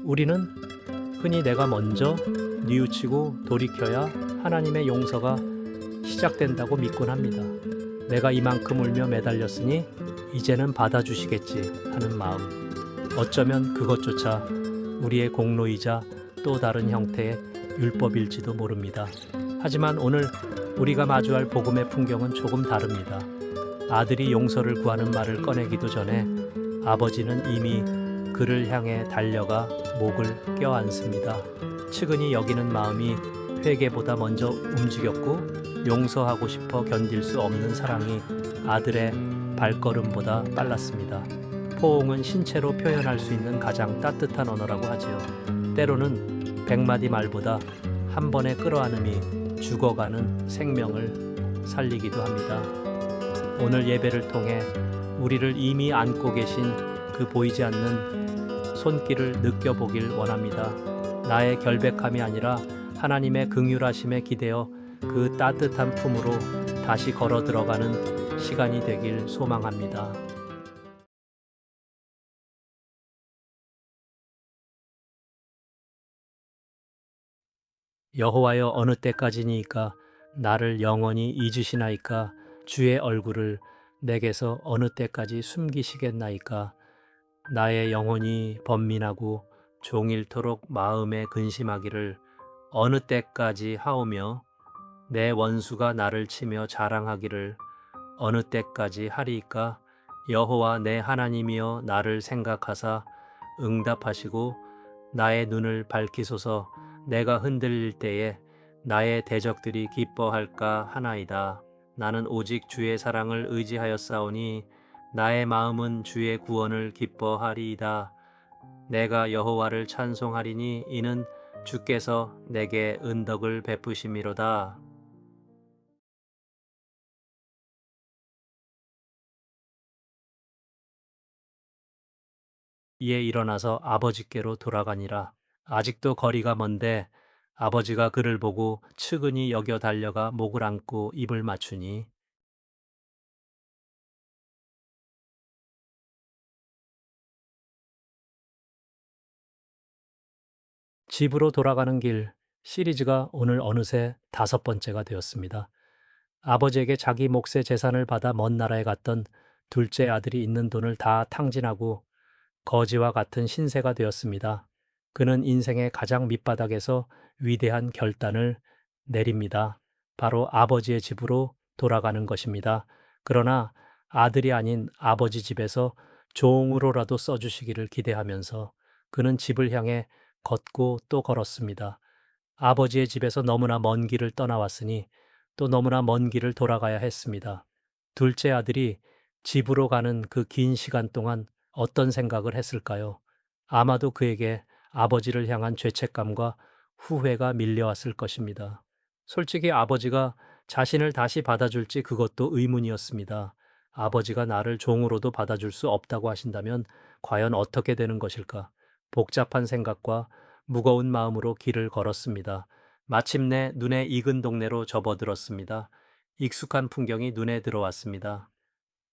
우리는 흔히 내가 먼저 뉘우치고 돌이켜야 하나님의 용서가 시작된다고 믿곤 합니다. 내가 이만큼 울며 매달렸으니 이제는 받아주시겠지 하는 마음. 어쩌면 그것조차 우리의 공로이자 또 다른 형태의 율법일지도 모릅니다. 하지만 오늘 우리가 마주할 복음의 풍경은 조금 다릅니다. 아들이 용서를 구하는 말을 꺼내기도 전에 아버지는 이미 그를 향해 달려가 목을 껴안습니다. 측은히 여기는 마음이 회개보다 먼저 움직였고 용서하고 싶어 견딜 수 없는 사랑이 아들의 발걸음보다 빨랐습니다. 포옹은 신체로 표현할 수 있는 가장 따뜻한 언어라고 하지요. 때로는 100마디 말보다 한 번의 끌어안음이 죽어가는 생명을 살리기도 합니다. 오늘 예배를 통해 우리를 이미 안고 계신 그 보이지 않는 손길을 느껴보길 원합니다. 나의 결백함이 아니라 하나님의 긍휼하심에 기대어 그 따뜻한 품으로 다시 걸어 들어가는 시간이 되길 소망합니다. 여호와여, 어느 때까지니까 나를 영원히 잊으시나이까? 주의 얼굴을 내게서 어느 때까지 숨기시겠나이까? 나의 영혼이 번민하고 종일토록 마음에 근심하기를 어느 때까지 하오며 내 원수가 나를 치며 자랑하기를 어느 때까지 하리이까? 여호와 내 하나님이여, 나를 생각하사 응답하시고 나의 눈을 밝히소서. 내가 흔들릴 때에 나의 대적들이 기뻐할까 하나이다. 나는 오직 주의 사랑을 의지하였사오니 나의 마음은 주의 구원을 기뻐하리이다. 내가 여호와를 찬송하리니 이는 주께서 내게 은덕을 베푸심이로다. 이에 일어나서 아버지께로 돌아가니라. 아직도 거리가 먼데 아버지가 그를 보고 측은히 여겨 달려가 목을 안고 입을 맞추니 집으로 돌아가는 길 시리즈가 오늘 어느새 5번째가 되었습니다. 아버지에게 자기 몫의 재산을 받아 먼 나라에 갔던 둘째 아들이 있는 돈을 다 탕진하고 거지와 같은 신세가 되었습니다. 그는 인생의 가장 밑바닥에서 위대한 결단을 내립니다. 바로 아버지의 집으로 돌아가는 것입니다. 그러나 아들이 아닌 아버지 집에서 종으로라도 써주시기를 기대하면서 그는 집을 향해 걷고 또 걸었습니다. 아버지의 집에서 너무나 먼 길을 떠나왔으니 또 너무나 먼 길을 돌아가야 했습니다. 둘째 아들이 집으로 가는 그 긴 시간 동안 어떤 생각을 했을까요? 아마도 그에게 아버지를 향한 죄책감과 후회가 밀려왔을 것입니다. 솔직히 아버지가 자신을 다시 받아줄지 그것도 의문이었습니다. 아버지가 나를 종으로도 받아줄 수 없다고 하신다면 과연 어떻게 되는 것일까? 복잡한 생각과 무거운 마음으로 길을 걸었습니다. 마침내 눈에 익은 동네로 접어들었습니다. 익숙한 풍경이 눈에 들어왔습니다.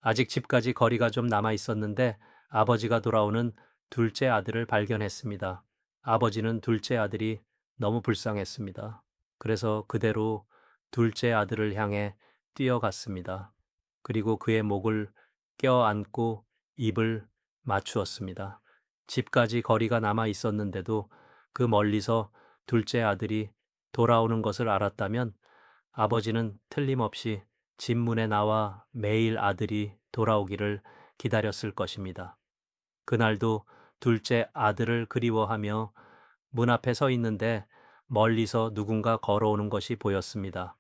아직 집까지 거리가 좀 남아 있었는데 아버지가 돌아오는 둘째 아들을 발견했습니다. 아버지는 둘째 아들이 너무 불쌍했습니다. 그래서 그대로 둘째 아들을 향해 뛰어갔습니다. 그리고 그의 목을 껴안고 입을 맞추었습니다. 집까지 거리가 남아 있었는데도 그 멀리서 둘째 아들이 돌아오는 것을 알았다면 아버지는 틀림없이 집 문에 나와 매일 아들이 돌아오기를 기다렸을 것입니다. 그날도 둘째 아들을 그리워하며 문 앞에 서 있는데 멀리서 누군가 걸어오는 것이 보였습니다.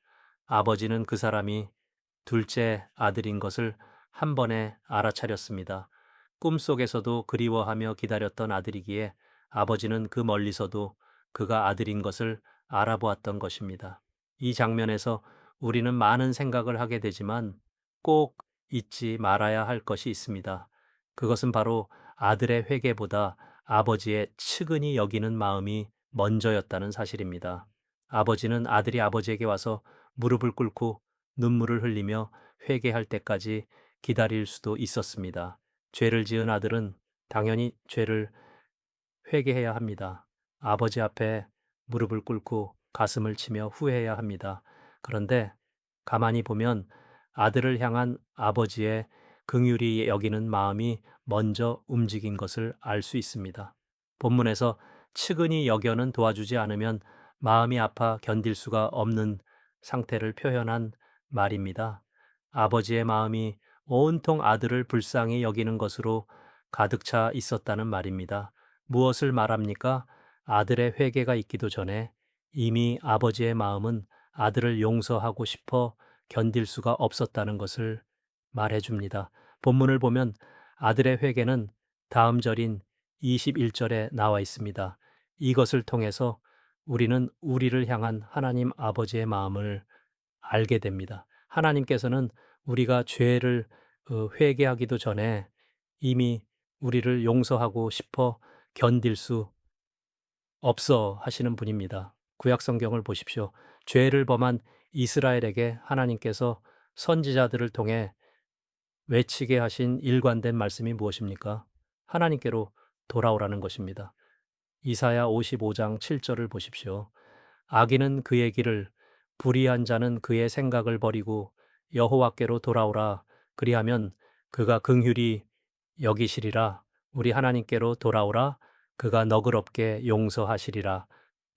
아버지는 그 사람이 둘째 아들인 것을 한 번에 알아차렸습니다. 꿈속에서도 그리워하며 기다렸던 아들이기에 아버지는 그 멀리서도 그가 아들인 것을 알아보았던 것입니다. 이 장면에서 우리는 많은 생각을 하게 되지만 꼭 잊지 말아야 할 것이 있습니다. 그것은 바로 아들의 회개보다 아버지의 측은히 여기는 마음이 먼저였다는 사실입니다. 아버지는 아들이 아버지에게 와서 무릎을 꿇고 눈물을 흘리며 회개할 때까지 기다릴 수도 있었습니다. 죄를 지은 아들은 당연히 죄를 회개해야 합니다. 아버지 앞에 무릎을 꿇고 가슴을 치며 후회해야 합니다. 그런데 가만히 보면 아들을 향한 아버지의 긍휼히 여기는 마음이 먼저 움직인 것을 알 수 있습니다. 본문에서 측은히 여겨는 도와주지 않으면 마음이 아파 견딜 수가 없는 상태를 표현한 말입니다. 아버지의 마음이 온통 아들을 불쌍히 여기는 것으로 가득 차 있었다는 말입니다. 무엇을 말합니까? 아들의 회개가 있기도 전에 이미 아버지의 마음은 아들을 용서하고 싶어 견딜 수가 없었다는 것을 말해 줍니다. 본문을 보면 아들의 회개는 다음 절인 21절에 나와 있습니다. 이것을 통해서 우리는 우리를 향한 하나님 아버지의 마음을 알게 됩니다. 하나님께서는 우리가 죄를 회개하기도 전에 이미 우리를 용서하고 싶어 견딜 수 없어 하시는 분입니다. 구약 성경을 보십시오. 죄를 범한 이스라엘에게 하나님께서 선지자들을 통해 외치게 하신 일관된 말씀이 무엇입니까? 하나님께로 돌아오라는 것입니다. 이사야 55장 7절을 보십시오. 악인은 그의 길을, 불의한 자는 그의 생각을 버리고 여호와께로 돌아오라. 그리하면 그가 긍휼히 여기시리라. 우리 하나님께로 돌아오라. 그가 너그럽게 용서하시리라.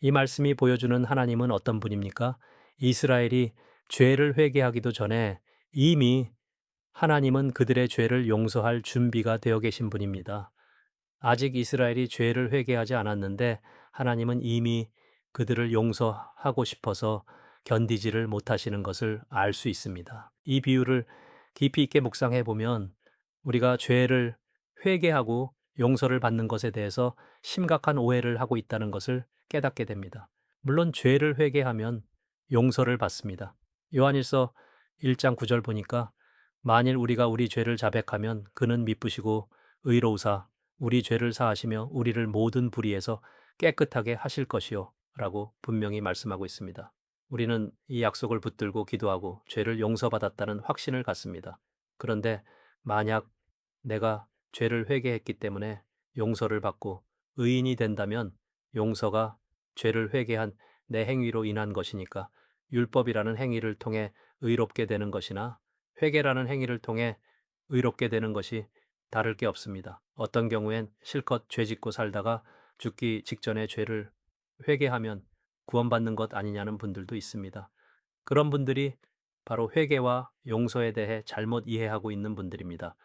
이 말씀이 보여주는 하나님은 어떤 분입니까? 이스라엘이 죄를 회개하기도 전에 이미 하나님은 그들의 죄를 용서할 준비가 되어 계신 분입니다. 아직 이스라엘이 죄를 회개하지 않았는데 하나님은 이미 그들을 용서하고 싶어서 견디지를 못하시는 것을 알 수 있습니다. 이 비유를 깊이 있게 묵상해 보면 우리가 죄를 회개하고 용서를 받는 것에 대해서 심각한 오해를 하고 있다는 것을 깨닫게 됩니다. 물론 죄를 회개하면 용서를 받습니다. 요한일서 1장 9절 보니까 만일 우리가 우리 죄를 자백하면 그는 미쁘시고 의로우사 우리 죄를 사하시며 우리를 모든 불의에서 깨끗하게 하실 것이요 라고 분명히 말씀하고 있습니다. 우리는 이 약속을 붙들고 기도하고 죄를 용서받았다는 확신을 갖습니다. 그런데 만약 내가 죄를 회개했기 때문에 용서를 받고 의인이 된다면 용서가 죄를 회개한 내 행위로 인한 것이니까 율법이라는 행위를 통해 의롭게 되는 것이나 회개라는 행위를 통해 의롭게 되는 것이 다를 게 없습니다. 어떤 경우엔 실컷 죄 짓고 살다가 죽기 직전에 죄를 회개하면 구원받는 것 아니냐는 분들도 있습니다. 그런 분들이 바로 회개와 용서에 대해 잘못 이해하고 있는 분들입니다.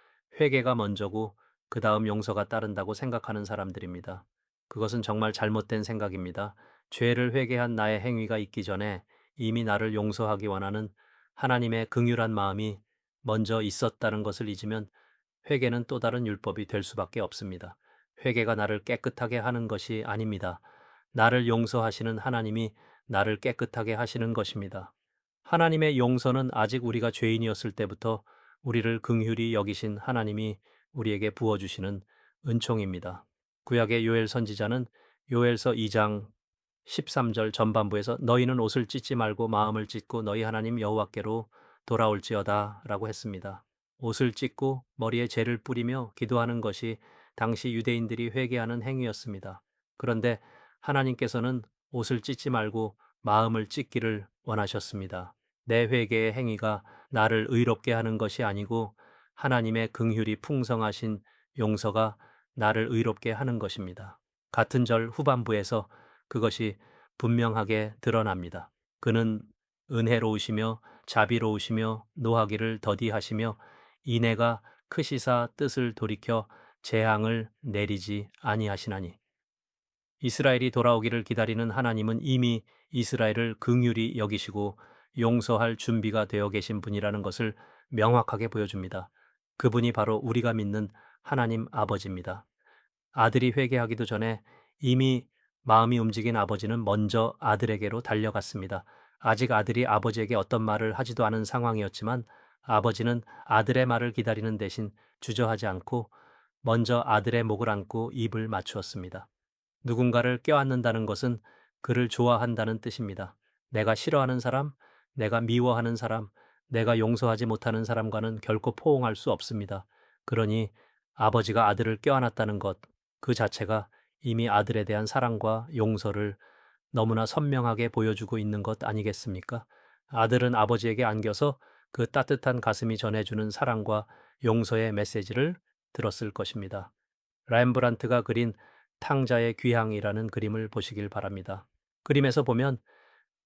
회개가 먼저고 그 다음 용서가 따른다고 생각하는 사람들입니다. 그것은 정말 잘못된 생각입니다. 죄를 회개한 나의 행위가 있기 전에 이미 나를 용서하기 원하는 하나님의 긍휼한 마음이 먼저 있었다는 것을 잊으면 회개는 또 다른 율법이 될 수밖에 없습니다. 회개가 나를 깨끗하게 하는 것이 아닙니다. 나를 용서하시는 하나님이 나를 깨끗하게 하시는 것입니다. 하나님의 용서는 아직 우리가 죄인이었을 때부터 우리를 긍휼히 여기신 하나님이 우리에게 부어주시는 은총입니다. 구약의 요엘 선지자는 요엘서 2장 13절 전반부에서 너희는 옷을 찢지 말고 마음을 찢고 너희 하나님 여호와께로 돌아올지어다 라고 했습니다. 옷을 찢고 머리에 재를 뿌리며 기도하는 것이 당시 유대인들이 회개하는 행위였습니다. 그런데 하나님께서는 옷을 찢지 말고 마음을 찢기를 원하셨습니다. 내 회개의 행위가 나를 의롭게 하는 것이 아니고 하나님의 긍휼이 풍성하신 용서가 나를 의롭게 하는 것입니다. 같은 절 후반부에서 그것이 분명하게 드러납니다. 그는 은혜로우시며 자비로우시며 노하기를 더디하시며 이내가 크시사 뜻을 돌이켜 재앙을 내리지 아니하시나니. 이스라엘이 돌아오기를 기다리는 하나님은 이미 이스라엘을 긍휼히 여기시고 용서할 준비가 되어 계신 분이라는 것을 명확하게 보여줍니다. 그분이 바로 우리가 믿는 하나님 아버지입니다. 아들이 회개하기도 전에 이미 마음이 움직인 아버지는 먼저 아들에게로 달려갔습니다. 아직 아들이 아버지에게 어떤 말을 하지도 않은 상황이었지만 아버지는 아들의 말을 기다리는 대신 주저하지 않고 먼저 아들의 목을 안고 입을 맞추었습니다. 누군가를 껴안는다는 것은 그를 좋아한다는 뜻입니다. 내가 싫어하는 사람, 내가 미워하는 사람, 내가 용서하지 못하는 사람과는 결코 포옹할 수 없습니다. 그러니 아버지가 아들을 껴안았다는 것, 그 자체가 이미 아들에 대한 사랑과 용서를 너무나 선명하게 보여주고 있는 것 아니겠습니까? 아들은 아버지에게 안겨서 그 따뜻한 가슴이 전해주는 사랑과 용서의 메시지를 들었을 것입니다. 렘브란트가 그린 탕자의 귀향이라는 그림을 보시길 바랍니다. 그림에서 보면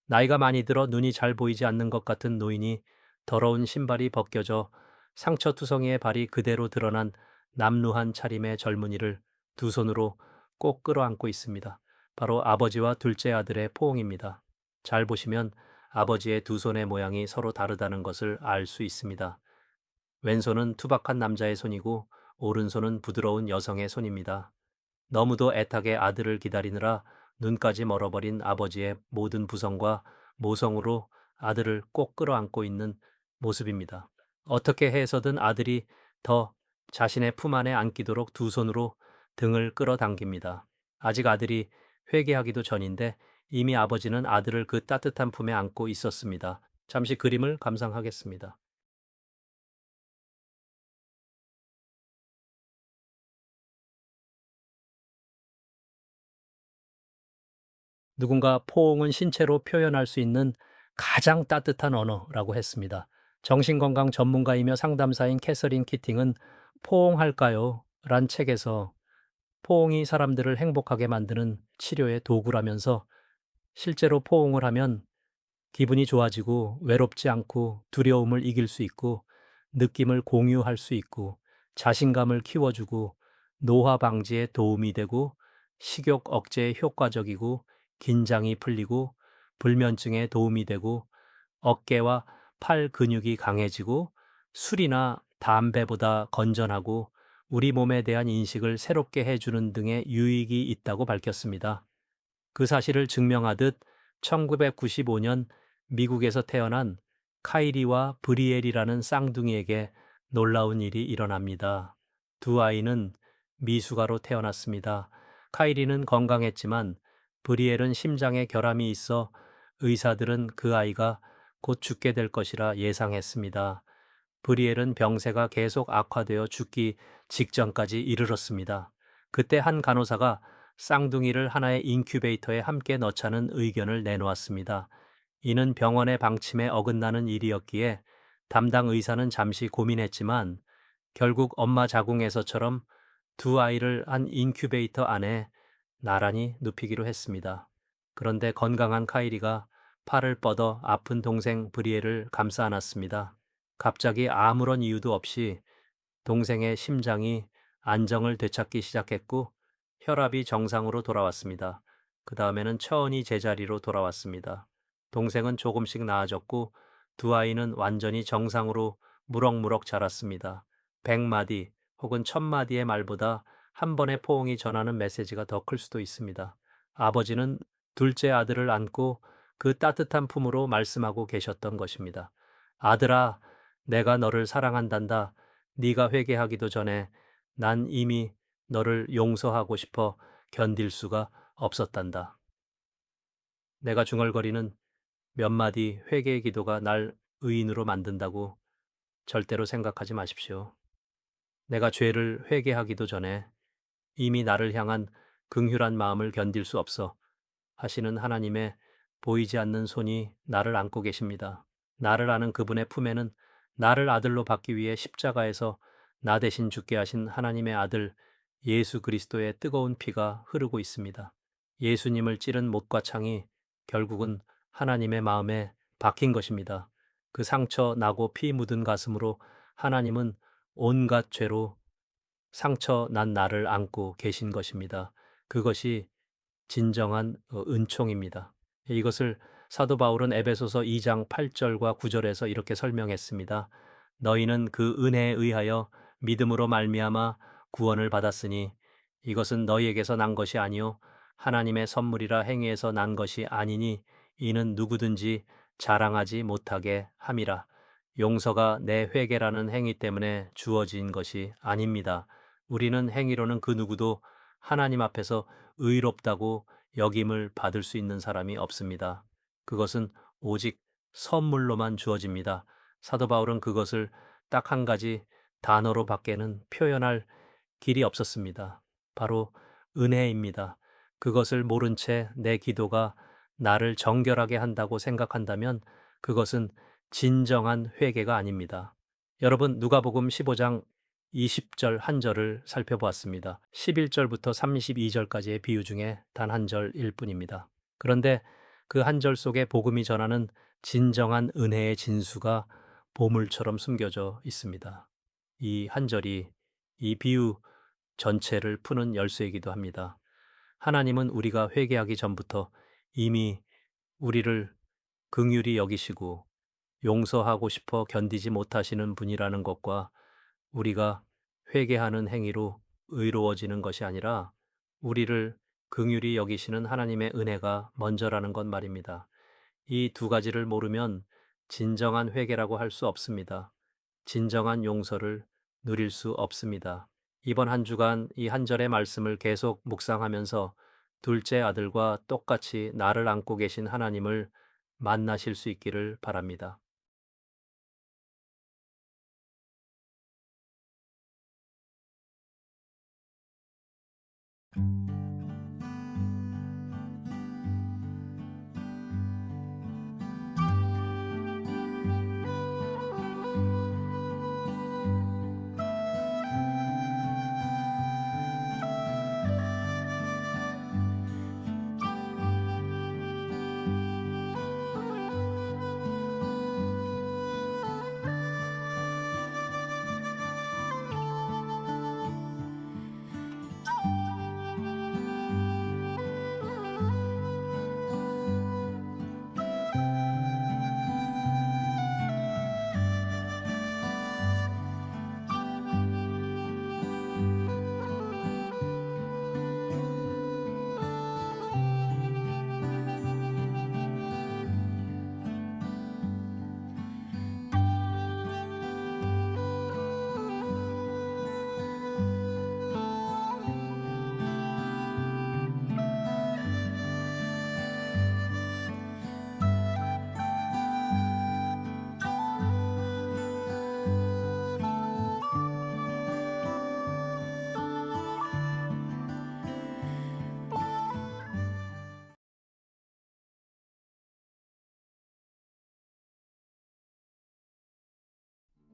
나이가 많이 들어 눈이 잘 보이지 않는 것 같은 노인이 더러운 신발이 벗겨져 상처투성이의 발이 그대로 드러난 남루한 차림의 젊은이를 두 손으로 꼭 끌어안고 있습니다. 바로 아버지와 둘째 아들의 포옹입니다. 잘 보시면 아버지의 두 손의 모양이 서로 다르다는 것을 알 수 있습니다. 왼손은 투박한 남자의 손이고 오른손은 부드러운 여성의 손입니다. 너무도 애타게 아들을 기다리느라 눈까지 멀어버린 아버지의 모든 부성과 모성으로 아들을 꼭 끌어안고 있는 모습입니다. 어떻게 해서든 아들이 더 자신의 품 안에 안기도록 두 손으로 등을 끌어당깁니다. 아직 아들이 회개하기도 전인데 이미 아버지는 아들을 그 따뜻한 품에 안고 있었습니다. 잠시 그림을 감상하겠습니다. 누군가 포옹은 신체로 표현할 수 있는 가장 따뜻한 언어라고 했습니다. 정신건강 전문가이며 상담사인 캐서린 키팅은 포옹할까요? 란 책에서 포옹이 사람들을 행복하게 만드는 치료의 도구라면서 실제로 포옹을 하면 기분이 좋아지고 외롭지 않고 두려움을 이길 수 있고 느낌을 공유할 수 있고 자신감을 키워주고 노화 방지에 도움이 되고 식욕 억제에 효과적이고 긴장이 풀리고 불면증에 도움이 되고 어깨와 팔 근육이 강해지고 술이나 담배보다 건전하고 우리 몸에 대한 인식을 새롭게 해주는 등의 유익이 있다고 밝혔습니다. 그 사실을 증명하듯 1995년 미국에서 태어난 카이리와 브리엘이라는 쌍둥이에게 놀라운 일이 일어납니다. 두 아이는 미숙아로 태어났습니다. 카이리는 건강했지만 브리엘은 심장에 결함이 있어 의사들은 그 아이가 곧 죽게 될 것이라 예상했습니다. 브리엘은 병세가 계속 악화되어 죽기 직전까지 이르렀습니다. 그때 한 간호사가 쌍둥이를 하나의 인큐베이터에 함께 넣자는 의견을 내놓았습니다. 이는 병원의 방침에 어긋나는 일이었기에 담당 의사는 잠시 고민했지만 결국 엄마 자궁에서처럼 두 아이를 한 인큐베이터 안에 나란히 눕히기로 했습니다. 그런데 건강한 카이리가 팔을 뻗어 아픈 동생 브리에를 감싸 안았습니다. 갑자기 아무런 이유도 없이 동생의 심장이 안정을 되찾기 시작했고 혈압이 정상으로 돌아왔습니다. 그 다음에는 천천히 제자리로 돌아왔습니다. 동생은 조금씩 나아졌고 두 아이는 완전히 정상으로 무럭무럭 자랐습니다. 100마디 혹은 1000마디의 말보다 한 번의 포옹이 전하는 메시지가 더 클 수도 있습니다. 아버지는 둘째 아들을 안고 그 따뜻한 품으로 말씀하고 계셨던 것입니다. 아들아, 내가 너를 사랑한단다. 네가 회개하기도 전에 난 이미 너를 용서하고 싶어 견딜 수가 없었단다. 내가 중얼거리는 몇 마디 회개의 기도가 날 의인으로 만든다고 절대로 생각하지 마십시오. 내가 죄를 회개하기도 전에 이미 나를 향한 긍휼한 마음을 견딜 수 없어 하시는 하나님의 보이지 않는 손이 나를 안고 계십니다. 나를 아는 그분의 품에는 나를 아들로 받기 위해 십자가에서 나 대신 죽게 하신 하나님의 아들 예수 그리스도의 뜨거운 피가 흐르고 있습니다. 예수님을 찌른 못과 창이 결국은 하나님의 마음에 박힌 것입니다. 그 상처 나고 피 묻은 가슴으로 하나님은 온갖 죄로 상처 난 나를 안고 계신 것입니다. 그것이 진정한 은총입니다. 이것을 사도 바울은 에베소서 2장 8절과 9절에서 이렇게 설명했습니다. 너희는 그 은혜에 의하여 믿음으로 말미암아 구원을 받았으니 이것은 너희에게서 난 것이 아니요 하나님의 선물이라 행위에서 난 것이 아니니 이는 누구든지 자랑하지 못하게 함이라. 용서가 내 회개라는 행위 때문에 주어진 것이 아닙니다. 우리는 행위로는 그 누구도 하나님 앞에서 의롭다고 역임을 받을 수 있는 사람이 없습니다. 그것은 오직 선물로만 주어집니다. 사도 바울은 그것을 딱 한 가지 단어로 밖에는 표현할 길이 없었습니다. 바로 은혜입니다. 그것을 모른 채 내 기도가 나를 정결하게 한다고 생각한다면 그것은 진정한 회개가 아닙니다. 여러분, 누가복음 15장 20절 한 절을 살펴보았습니다. 11절부터 32절까지의 비유 중에 단 한 절일 뿐입니다. 그런데 그 한 절 속에 복음이 전하는 진정한 은혜의 진수가 보물처럼 숨겨져 있습니다. 이 한 절이 이 비유 전체를 푸는 열쇠이기도 합니다. 하나님은 우리가 회개하기 전부터 이미 우리를 긍휼히 여기시고 용서하고 싶어 견디지 못하시는 분이라는 것과 우리가 회개하는 행위로 의로워지는 것이 아니라 우리를 긍휼히 여기시는 하나님의 은혜가 먼저라는 것 말입니다. 이 두 가지를 모르면 진정한 회개라고 할 수 없습니다. 진정한 용서를 누릴 수 없습니다. 이번 한 주간 이 한 절의 말씀을 계속 묵상하면서 둘째 아들과 똑같이 나를 안고 계신 하나님을 만나실 수 있기를 바랍니다.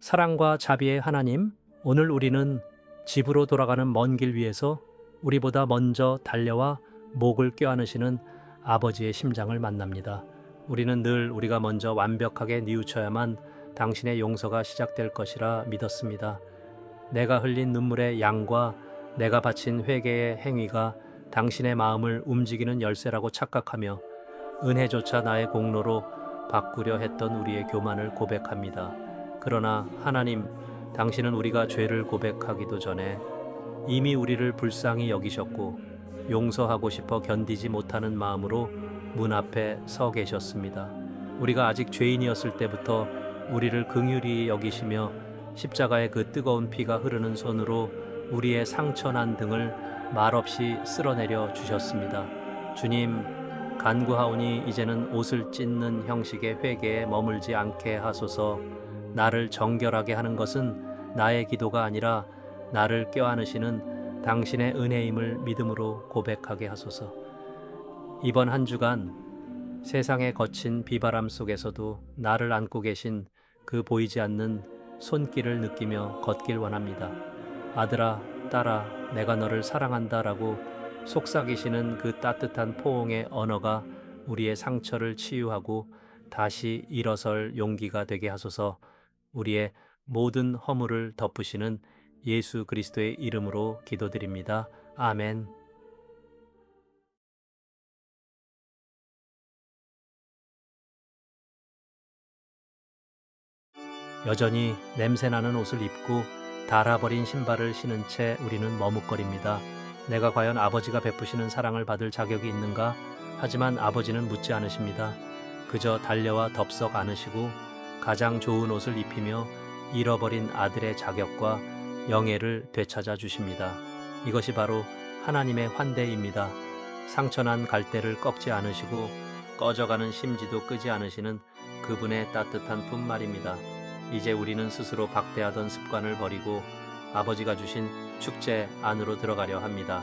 사랑과 자비의 하나님, 오늘 우리는 집으로 돌아가는 먼 길 위에서 우리보다 먼저 달려와 목을 껴안으시는 아버지의 심장을 만납니다. 우리는 늘 우리가 먼저 완벽하게 뉘우쳐야만 당신의 용서가 시작될 것이라 믿었습니다. 내가 흘린 눈물의 양과 내가 바친 회개의 행위가 당신의 마음을 움직이는 열쇠라고 착각하며 은혜조차 나의 공로로 바꾸려 했던 우리의 교만을 고백합니다. 그러나 하나님, 당신은 우리가 죄를 고백하기도 전에 이미 우리를 불쌍히 여기셨고 용서하고 싶어 견디지 못하는 마음으로 문 앞에 서 계셨습니다. 우리가 아직 죄인이었을 때부터 우리를 긍휼히 여기시며 십자가의 그 뜨거운 피가 흐르는 손으로 우리의 상처난 등을 말없이 쓸어내려 주셨습니다. 주님, 간구하오니 이제는 옷을 찢는 형식의 회개에 머물지 않게 하소서. 나를 정결하게 하는 것은 나의 기도가 아니라 나를 껴안으시는 당신의 은혜임을 믿음으로 고백하게 하소서. 이번 한 주간 세상의 거친 비바람 속에서도 나를 안고 계신 그 보이지 않는 손길을 느끼며 걷길 원합니다. 아들아, 딸아, 내가 너를 사랑한다 라고 속삭이시는 그 따뜻한 포옹의 언어가 우리의 상처를 치유하고 다시 일어설 용기가 되게 하소서. 우리의 모든 허물을 덮으시는 예수 그리스도의 이름으로 기도드립니다. 아멘. 여전히 냄새나는 옷을 입고 닳아버린 신발을 신은 채 우리는 머뭇거립니다. 내가 과연 아버지가 베푸시는 사랑을 받을 자격이 있는가? 하지만 아버지는 묻지 않으십니다. 그저 달려와 덥석 안으시고 가장 좋은 옷을 입히며 잃어버린 아들의 자격과 영예를 되찾아 주십니다. 이것이 바로 하나님의 환대입니다. 상처난 갈대를 꺾지 않으시고 꺼져가는 심지도 끄지 않으시는 그분의 따뜻한 품말입니다. 이제 우리는 스스로 박대하던 습관을 버리고 아버지가 주신 축제 안으로 들어가려 합니다.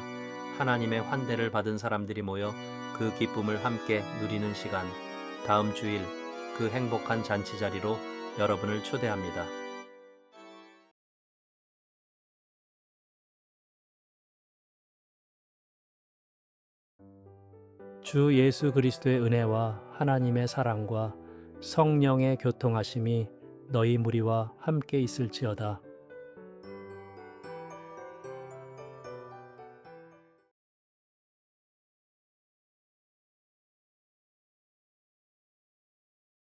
하나님의 환대를 받은 사람들이 모여 그 기쁨을 함께 누리는 시간, 다음 주일 그 행복한 잔치 자리로 여러분을 초대합니다. 주 예수 그리스도의 은혜와 하나님의 사랑과 성령의 교통하심이 너희 무리와 함께 있을지어다.